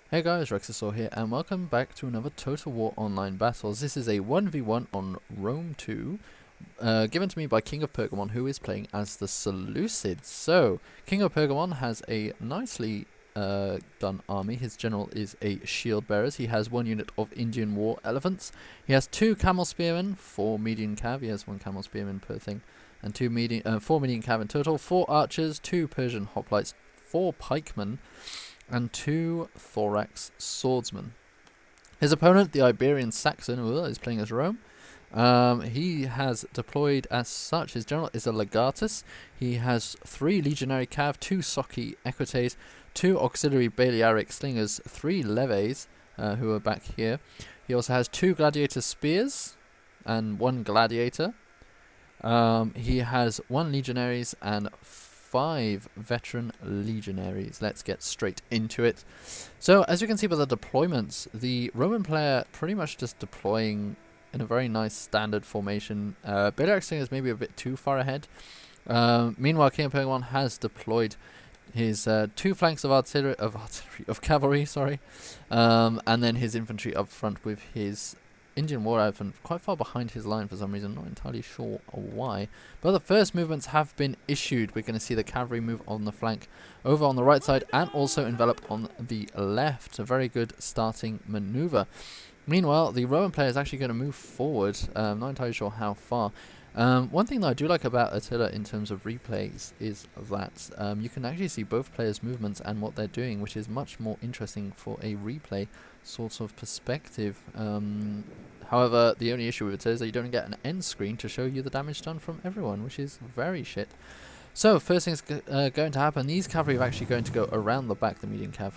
Hey guys, Rexasaur here, and welcome back to another Total War Online Battles. This is a 1v1 on Rome 2, given to me by King of Pergamon, who is playing as the Seleucids. So, King of Pergamon has a nicely done army. His general is a shield bearers. He has one unit of Indian war elephants. He has 2 camel spearmen, 4 median cav. He has 1 camel spearman per thing, and 4 median cav in total. 4 archers, 2 Persian hoplites, 4 pikemen, and 2 thorax swordsmen. His opponent, the Iberian Saxon, is playing as Rome. He has deployed as such. His general is a legatus. He has 3 legionary cav, 2 Soci equites, 2 auxiliary Balearic slingers, 3 leves, who are back here. He also has 2 gladiator spears and 1 gladiator. He has 1 legionaries and 5 veteran legionaries. Let's get straight into it. So, as you can see by the deployments, the Roman player pretty much just deploying in a very nice standard formation. Balearic slingers maybe a bit too far ahead. Meanwhile, King of Pergamon has deployed his 2 flanks of cavalry, sorry, and then his infantry up front with his Indian war elephant quite far behind his line for some reason, not entirely sure why. But the first movements have been issued. We're going to see the cavalry move on the flank over on the right side and also envelop on the left. A very good starting maneuver. Meanwhile, the Roman player is actually going to move forward. Not entirely sure how far. One thing that I do like about Attila in terms of replays is that you can actually see both players' movements and what they're doing, which is much more interesting for a replay sort of perspective. However, the only issue with it is that you don't get an end screen to show you the damage done from everyone, which is very shit. So, first thing's going to happen, these cavalry are actually going to go around the back, the median cav,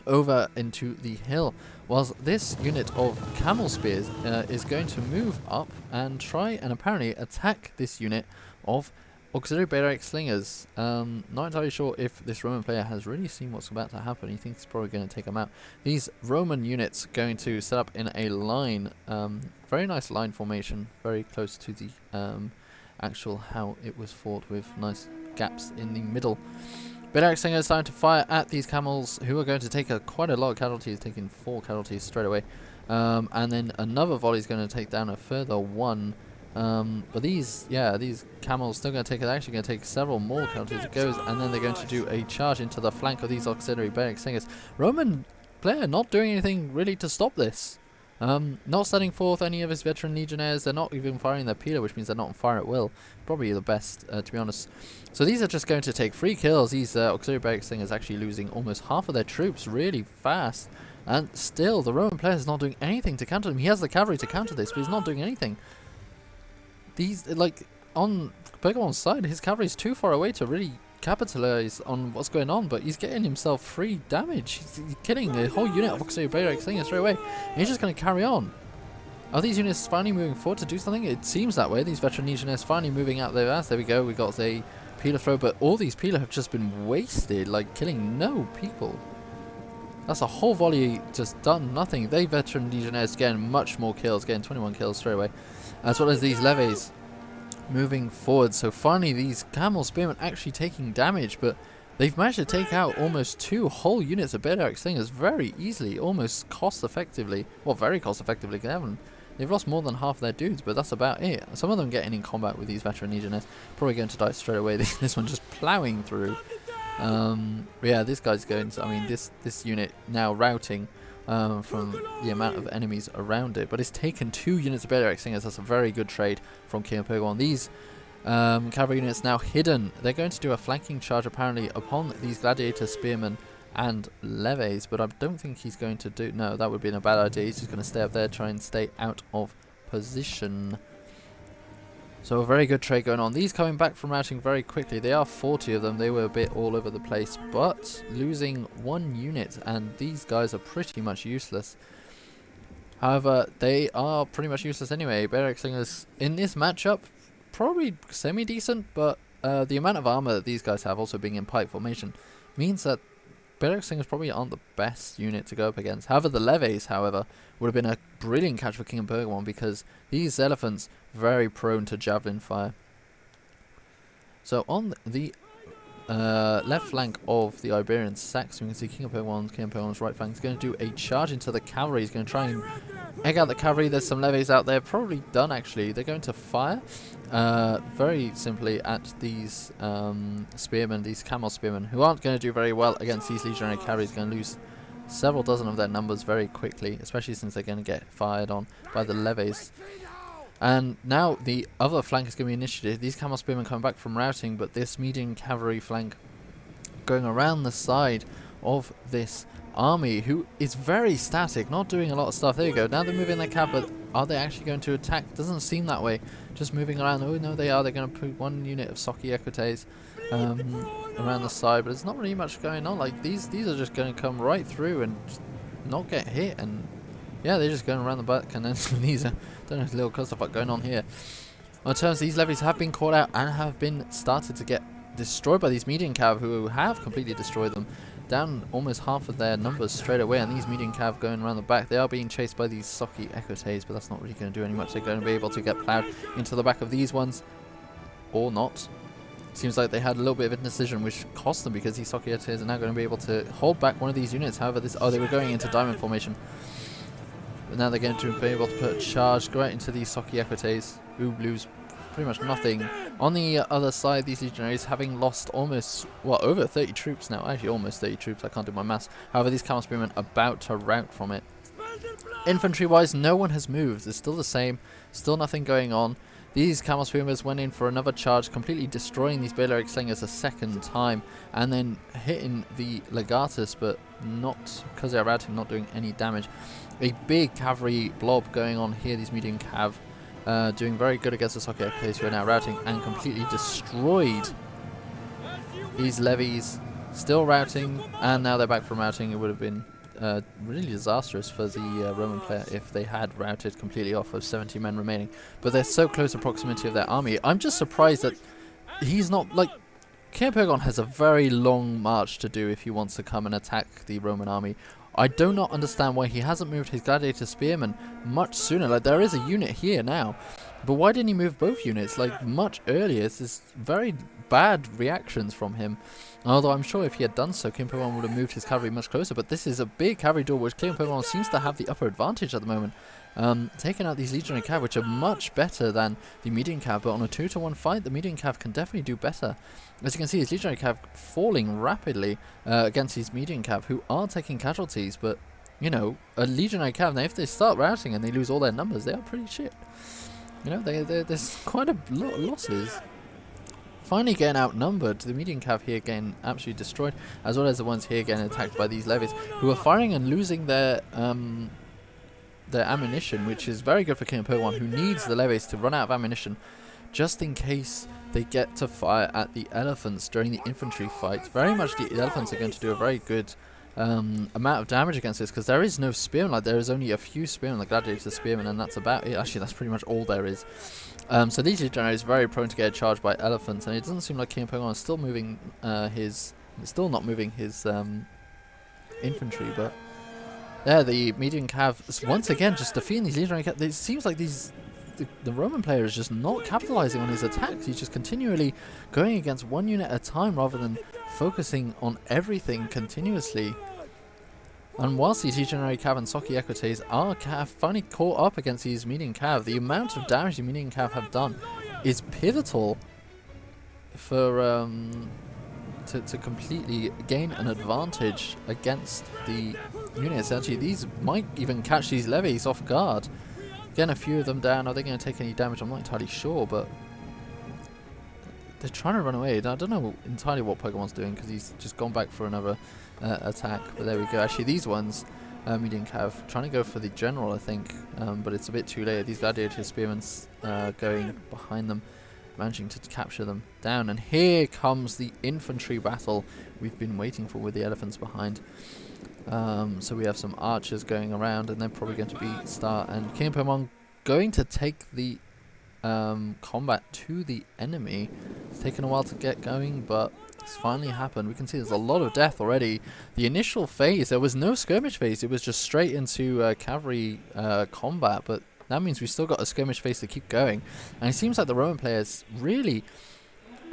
over into the hill, whilst this unit of camel spears is going to move up and try and apparently attack this unit of auxiliary Balearic slingers. Not entirely sure if this Roman player has really seen what's about to happen. He thinks he's probably going to take them out. These Roman units going to set up in a line, very nice line formation, very close to the actual how it was fought, with nice gaps in the middle. Balearic slingers starting to fire at these camels, who are going to take quite a lot of casualties, taking 4 casualties straight away. And then another volley is going to take down a further 1. But these camels still going to take, actually going to take several more casualties it goes, and then they're going to do a charge into the flank of these auxiliary Balearic slingers. Roman player not doing anything really to stop this. Not sending forth any of his veteran legionnaires. They're not even firing their peeler, which means they're not on fire at will. Probably the best, to be honest. So these are just going to take 3 kills. These auxiliary Balearic slingers actually losing almost half of their troops really fast. And still, the Roman player is not doing anything to counter them. He has the cavalry to counter this, but he's not doing anything. These, like, on Pergamon's side, his cavalry is too far away to really capitalize on what's going on, but he's getting himself free damage. He's killing the whole unit of auxiliary Balearic slingers straight away, and he's just going to carry on. Are these units finally moving forward to do something? It seems that way. These veteran legionnaires finally moving out their ass. There we go. We got a peeler throw, but all these peeler have just been wasted, like killing no people. That's a whole volley just done nothing. They veteran legionnaires getting much more kills, getting 21 kills straight away, as well as these levies moving forward. So finally these camel spearmen actually taking damage, but they've managed to take out almost 2 whole units of Balearic slingers very easily, almost cost effectively. Well, very cost effectively. They've lost more than half their dudes, but that's about it. Some of them getting in combat with these veteran legionnaires, probably going to die straight away. This one just ploughing through. Yeah, this guy's going to, I mean, this unit now routing from the amount of enemies around it, but it's taken 2 units of Balearic slingers. That's a very good trade from King of Pergamon. These cavalry units now hidden. They're going to do a flanking charge apparently upon these gladiator spearmen and leves, but I don't think he's going to do. No, that would be a bad idea. He's just going to stay up there, try and stay out of position. So a very good trade going on. These coming back from routing very quickly. They are 40 of them. They were a bit all over the place, but losing 1 unit, and these guys are pretty much useless. However, they are pretty much useless anyway. Balearic slingers in this matchup, probably semi-decent, but the amount of armor that these guys have, also being in pipe formation, means that Balearic slingers probably aren't the best unit to go up against. However, the leves, however, would have been a brilliant catch for King of Pergamon, because these elephants very prone to javelin fire. So on the left flank of the Iberian Saxon. You can see King of Pergamon's right flank is going to do a charge into the cavalry. He's going to try and egg out the cavalry. There's some levies out there, probably done actually. They're going to fire very simply at these spearmen, these camel spearmen, who aren't going to do very well against these legionary cavalry. He's going to lose several dozen of their numbers very quickly, especially since they're going to get fired on by the levies. And now the other flank is going to be initiated. These camel spearmen coming back from routing, but this medium cavalry flank going around the side of this army, who is very static, not doing a lot of stuff. There you go. Now they're moving their cap, but are they actually going to attack? Doesn't seem that way. Just moving around. Oh no, they are. They're going to put one unit of Soki Equites around the side, but there's not really much going on. Like these are just going to come right through and not get hit, and yeah, they're just going around the back, and then these are, don't know, a little clusterfuck going on here. On terms, these levies have been caught out and have been started to get destroyed by these medium cav, who have completely destroyed them, down almost half of their numbers straight away. And these medium cav going around the back, they are being chased by these Soki Equites, but that's not really going to do any much. They're going to be able to get plowed into the back of these ones, or not. Seems like they had a little bit of indecision, which cost them, because these Soki Equites are now going to be able to hold back one of these units. However, they were going into diamond formation. But now they're going to be able to put a charge right into these Soki Equites, who lose pretty much nothing. On the other side, these legionaries, having lost almost, well, over 30 troops now. Actually, almost 30 troops. I can't do my maths. However, these camel spearmen are about to rout from it. Infantry-wise, no one has moved. It's still the same. Still nothing going on. These camel spearmen went in for another charge, completely destroying these Balearic slingers a second time, and then hitting the Legatus, but not, because they're routing, not doing any damage. A big cavalry blob going on here, these medium cav, doing very good against the Soki Equites, who are now routing, and completely destroyed these levies. Still routing, and now they're back from routing. It would have been really disastrous for the Roman player if they had routed completely off of 70 men remaining. But they're so close to proximity of their army. I'm just surprised that he's not, like, King of Pergamon has a very long march to do if he wants to come and attack the Roman army. I do not understand why he hasn't moved his gladiator spearmen much sooner. Like, there is a unit here now, but why didn't he move both units like much earlier? This is very bad reactions from him. Although I'm sure if he had done so, King Pergamon would have moved his cavalry much closer. But this is a big cavalry duel, which King Pergamon seems to have the upper advantage at the moment. Taking out these legionary cav, which are much better than the medium cav, but on a 2-to-1 fight, the medium cav can definitely do better. As you can see, his legionary cav falling rapidly against these medium cav, who are taking casualties. But, you know, a legionary cav, now if they start routing and they lose all their numbers, they are pretty shit. You know, there's quite a lot of losses. Finally getting outnumbered, the medium cav here getting absolutely destroyed, as well as the ones here getting attacked by these levies, who are firing and losing their ammunition, which is very good for King of Pergamon, who needs the levies to run out of ammunition, just in case they get to fire at the elephants during the infantry fight. Very much the elephants are going to do a very good amount of damage against this, because there is no spearmen. Like, there is only a few spearmen, the gladiator spearmen, and that's about it. Actually, that's pretty much all there is. So these legionaries are very prone to get charged by elephants, and it doesn't seem like King of Pergamon is still moving still not moving his infantry, but yeah, the medium cav once again just defeating these legionary cav. It seems like the Roman player is just not capitalizing on his attacks. He's just continually going against one unit at a time rather than focusing on everything continuously. And whilst these legionary cav and Soki Equites are finally caught up against these medium cav, the amount of damage the medium cav have done is pivotal for to completely gain an advantage against the units. Actually, these might even catch these levies off guard. Getting a few of them down. Are they going to take any damage? I'm not entirely sure, but they're trying to run away. I don't know entirely what Pergamon's doing, because he's just gone back for another attack. But there we go. Actually, these ones, medium cav, trying to go for the general, I think, but it's a bit too late. These gladiator spearmen going behind them, managing to capture them down. And here comes the infantry battle we've been waiting for, with the elephants behind. So we have some archers going around, and they're probably going to be and King of Pergamon going to take the combat to the enemy. It's taken a while to get going, but it's finally happened. We can see there's a lot of death already. The initial phase, there was no skirmish phase. It was just straight into cavalry combat, but that means we still got a skirmish phase to keep going. And it seems like the Roman players really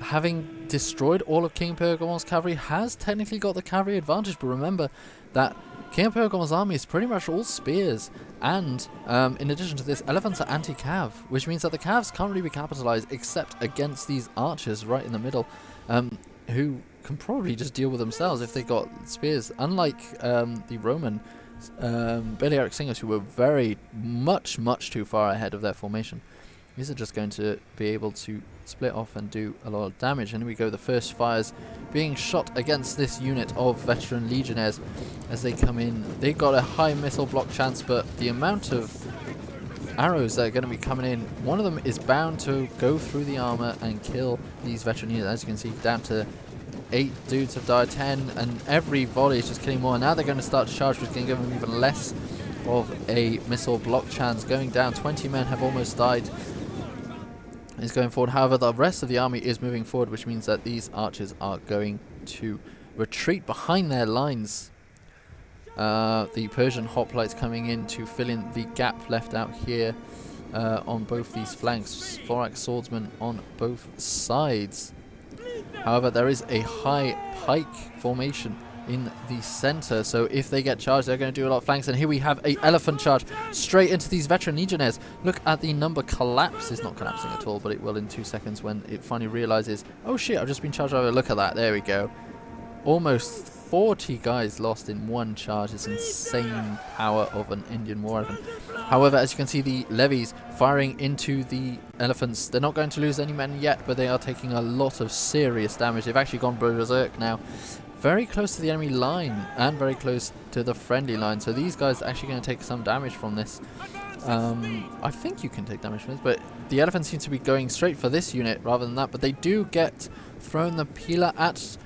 having destroyed all of King Pergamon's cavalry, has technically got the cavalry advantage. But remember that King Pergamon's army is pretty much all spears, and in addition to this, elephants are anti-cav, which means that the calves can't really be capitalized except against these archers right in the middle, who can probably just deal with themselves if they got spears. Unlike the Roman Balearic Singers, who were very much too far ahead of their formation. These are just going to be able to split off and do a lot of damage. And here we go, the first fires being shot against this unit of veteran legionnaires as they come in. They got a high missile block chance, but the amount of arrows that are going to be coming in, one of them is bound to go through the armor and kill these veteran units. As you can see, down to 8 dudes have died, 10, and every volley is just killing more. Now they're going to start to charge, which is going to give them even less of a missile block chance. Going down, 20 men have almost died. Is going forward. However, the rest of the army is moving forward, which means that these archers are going to retreat behind their lines. The Persian hoplites coming in to fill in the gap left out here on both these flanks. Thorax swordsmen on both sides. However, there is a high pike formation in the center, so if they get charged, they're going to do a lot of flanks. And here we have a elephant charge straight into these veteran legionnaires. Look at the number collapse. It's not collapsing at all, but it will in 2 seconds when it finally realizes, oh shit, I've just been charged over. Look at that, there we go. Almost 40 guys lost in one charge. It's insane power of an Indian war elephant. However, as you can see, the levies firing into the elephants. They're not going to lose any men yet, but they are taking a lot of serious damage. They've actually gone berserk now. Very close to the enemy line and very close to the friendly line. So these guys are actually going to take some damage from this. I think you can take damage from this, but the elephants seem to be going straight for this unit rather than that. But they do get thrown the Pila at,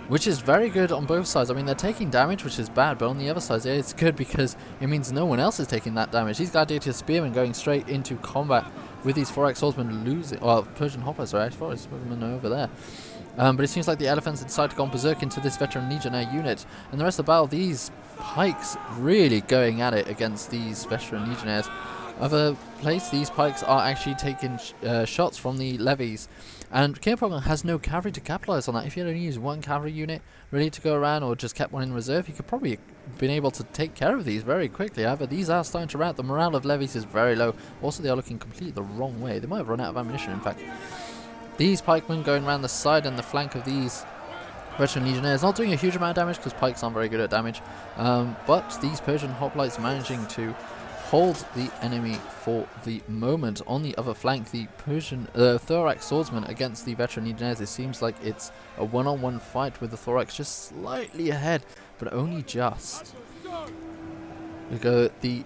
which is very good on both sides. I mean, they're taking damage, which is bad, but on the other side, yeah, it's good because it means no one else is taking that damage. These gladiator spearmen going straight into combat with these Thorax swordsmen losing, well, Persian hoppers, sorry, Thorax swordsmen are over there. But it seems like the elephants decide to go berserk into this veteran legionnaire unit. And the rest of the battle, these pikes really going at it against these veteran legionnaires. Other place, these pikes are actually taking shots from the levies. And King Pergamon has no cavalry to capitalize on that. If he had only used one cavalry unit ready to go around, or just kept one in reserve, he could probably have been able to take care of these very quickly. However, these are starting to rout. The morale of levies is very low. Also, they are looking completely the wrong way. They might have run out of ammunition, in fact. These pikemen going around the side and the flank of these veteran legionnaires, not doing a huge amount of damage because pikes aren't very good at damage. But these Persian hoplites managing to hold the enemy for the moment. On the other flank, the Persian Thorax swordsman against the veteran legionnaires. It seems like it's a one-on-one fight with the Thorax just slightly ahead, but only just. We go the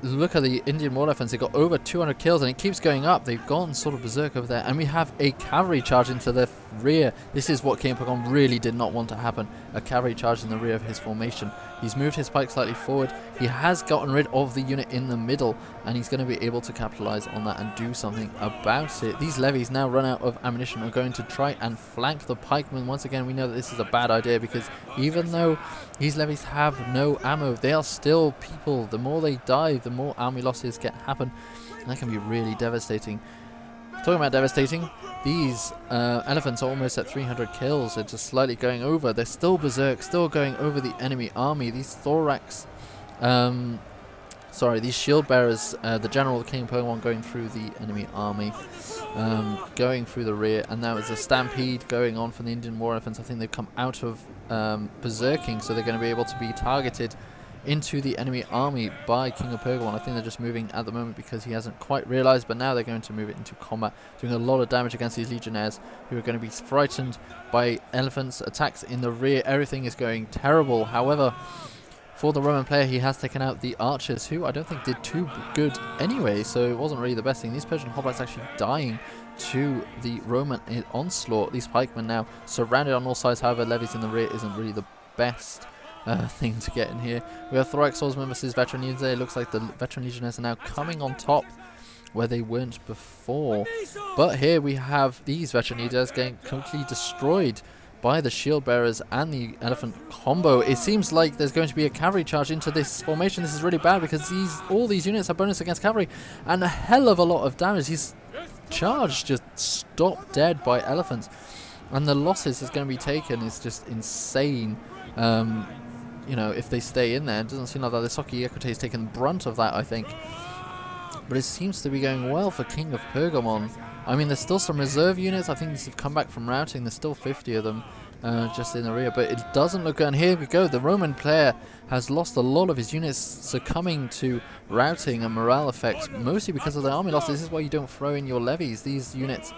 look at the Indian war elephants. They got over 200 kills and it keeps going up. They've gone sort of berserk over there, and we have a cavalry charge into the rear. This is what King Pergamon really did not want to happen, a cavalry charge in the rear of his formation. He's moved his pike slightly forward. He has gotten rid of the unit in the middle, and he's going to be able to capitalize on that and do something about it. These levies now run out of ammunition, are going to try and flank the pikemen. Once again, we know that this is a bad idea because even though these levies have no ammo, they are still people. The more they die, the more army losses happen, and that can be really devastating. Talking about devastating, these elephants are almost at 300 kills. They're just slightly going over. They're still berserk, still going over the enemy army. These Thorax, these shield bearers, the general of King Pergamon going through the enemy army, going through the rear, and now there's a stampede going on from the Indian war elephants. I think they've come out of berserking, so they're going to be able to be targeted into the enemy army by King of Pergamon. I think they're just moving at the moment because he hasn't quite realized, but now they're going to move it into combat, doing a lot of damage against these legionnaires who are going to be frightened by elephants, attacks in the rear. Everything is going terrible. However, for the Roman player, he has taken out the archers, who I don't think did too good anyway, so it wasn't really the best thing. These Persian hoplites actually dying to the Roman onslaught. These pikemen now surrounded on all sides. However, levies in the rear isn't really the best thing to get in here. We have Thorax swordsmen versus veteran legionnaires. It looks like the veteran legionnaires are now coming on top where they weren't before. But here we have these veteran legionnaires getting completely destroyed by the shield bearers and the elephant combo. It seems like there's going to be a cavalry charge into this formation. This is really bad because all these units have bonus against cavalry and a hell of a lot of damage. These charge just stopped dead by elephants. And the losses is going to be taken is just insane. You know, if they stay in there, it doesn't seem like that. The Soki Ekute is taking the brunt of that, I think. But it seems to be going well for King of Pergamon. I mean, there's still some reserve units. I think these have come back from routing. There's still 50 of them just in the rear. But it doesn't look good. And here we go. The Roman player has lost a lot of his units succumbing to routing and morale effects, mostly because of the army loss. This is why you don't throw in your levies. These units,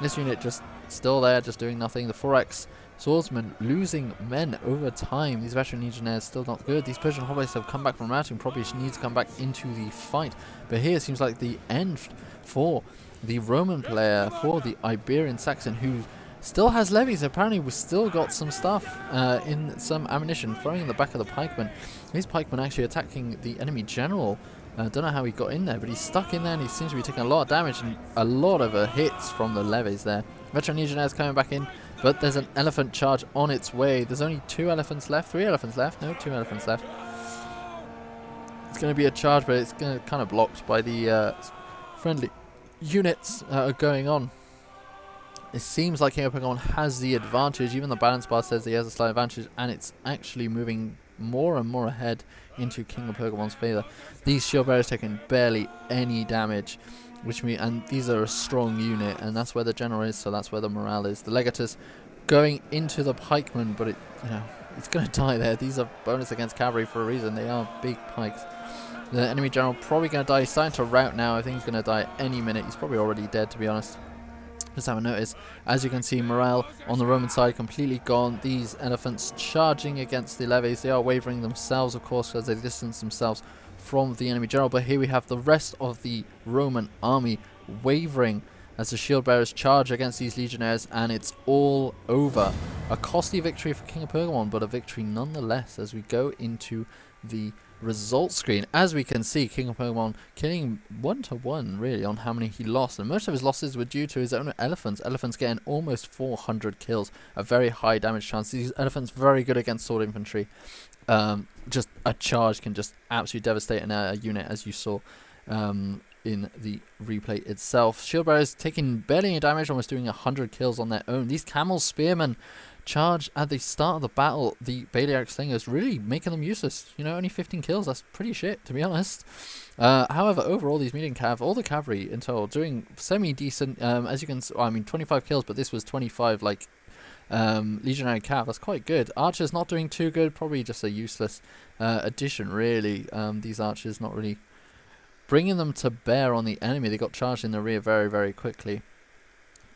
this unit just still there, just doing nothing. The 4X swordsmen losing men over time. These veteran legionnaires still not good. These Persian hoplites have come back from routing, probably need to come back into the fight. But here it seems like the end for the Roman player, for the Iberian Saxon, who still has levies. Apparently we've still got some stuff in some ammunition, throwing in the back of the pikemen. These pikemen actually attacking the enemy general. I don't know how he got in there, but he's stuck in there and he seems to be taking a lot of damage and a lot of hits from the levies there. Veteran legionnaires coming back in, but there's an elephant charge on its way. There's only 2 elephants left, 3 elephants left. No, 2 elephants left. It's going to be a charge, but it's going to kind of blocked by the friendly units are going on. It seems like King of Pergamon has the advantage. Even the balance bar says he has a slight advantage, and it's actually moving more and more ahead into King of Pergamon's favor. These shield bearers taking barely any damage, which means, and these are a strong unit, and that's where the general is, so that's where the morale is. The legatus going into the pikemen, but it's going to die there. These are bonus against cavalry for a reason. They are big pikes. The enemy general probably going to die. He's starting to rout now. I think he's going to die any minute. He's probably already dead, to be honest. Just have a notice. As you can see, morale on the Roman side completely gone. These elephants charging against the levies. They are wavering themselves, of course, because they distance themselves from the enemy general. But here we have the rest of the Roman army wavering as the shield bearers charge against these legionnaires, and it's all over. A costly victory for King of Pergamon, but a victory nonetheless as we go into the result screen. As we can see, King of Pergamon killing 1-to-1 really on how many he lost, and most of his losses were due to his own elephants. Elephants getting almost 400 kills, a very high damage chance. These elephants very good against sword infantry. Just a charge can just absolutely devastate a unit, as you saw in the replay itself. Shield bearers taking barely any damage, almost doing 100 kills on their own. These camel spearmen charge at the start of the battle. The Balearic slingers really making them useless. You know, only 15 kills. That's pretty shit, to be honest. However, overall, these medium cav, all the cavalry in total, doing semi-decent. As you can, I mean, 25 kills, but this was 25 like legionary cav. That's quite good. Archers not doing too good. Probably just a useless addition, really. These archers not really bringing them to bear on the enemy. They got charged in the rear very, very quickly.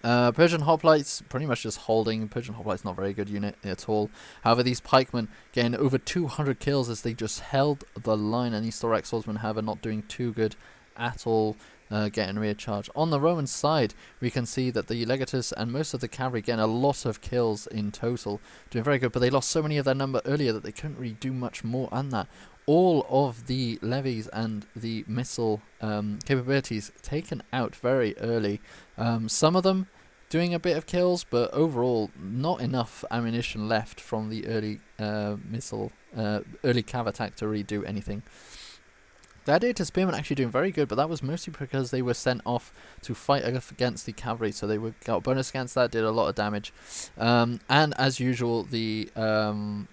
Persian hoplites pretty much just holding. Persian hoplites not a very good unit at all. However, these pikemen getting over 200 kills as they just held the line, and these thorax swordsmen are not doing too good at all, getting rear charge. On the Roman side, we can see that the legatus and most of the cavalry getting a lot of kills in total, doing very good, but they lost so many of their number earlier that they couldn't really do much more than that. All of the levies and the missile capabilities taken out very early. Some of them doing a bit of kills, but overall not enough ammunition left from the early early cav attack to really do anything. The Gladiator Spearmen actually doing very good, but that was mostly because they were sent off to fight against the cavalry, so they got a bonus against that, did a lot of damage. And as usual, the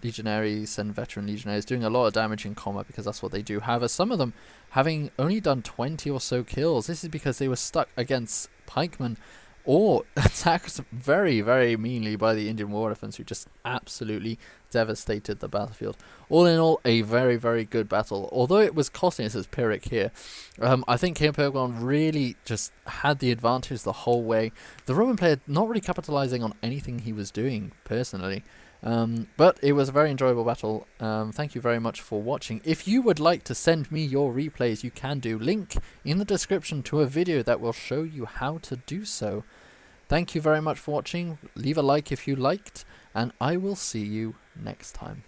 legionaries and veteran legionaries doing a lot of damage in combat because that's what they do. However, some of them having only done 20 or so kills. This is because they were stuck against pikemen or attacked very, very meanly by the Indian war elephants, who just absolutely devastated the battlefield. All in all, a very, very good battle. Although it was costing us as Pyrrhic here, I think King of Pergamon really just had the advantage the whole way. The Roman player not really capitalizing on anything he was doing, personally. But it was a very enjoyable battle. Thank you very much for watching. If you would like to send me your replays, you can do. Link in the description to a video that will show you how to do so. Thank you very much for watching. Leave a like if you liked, and I will see you next time.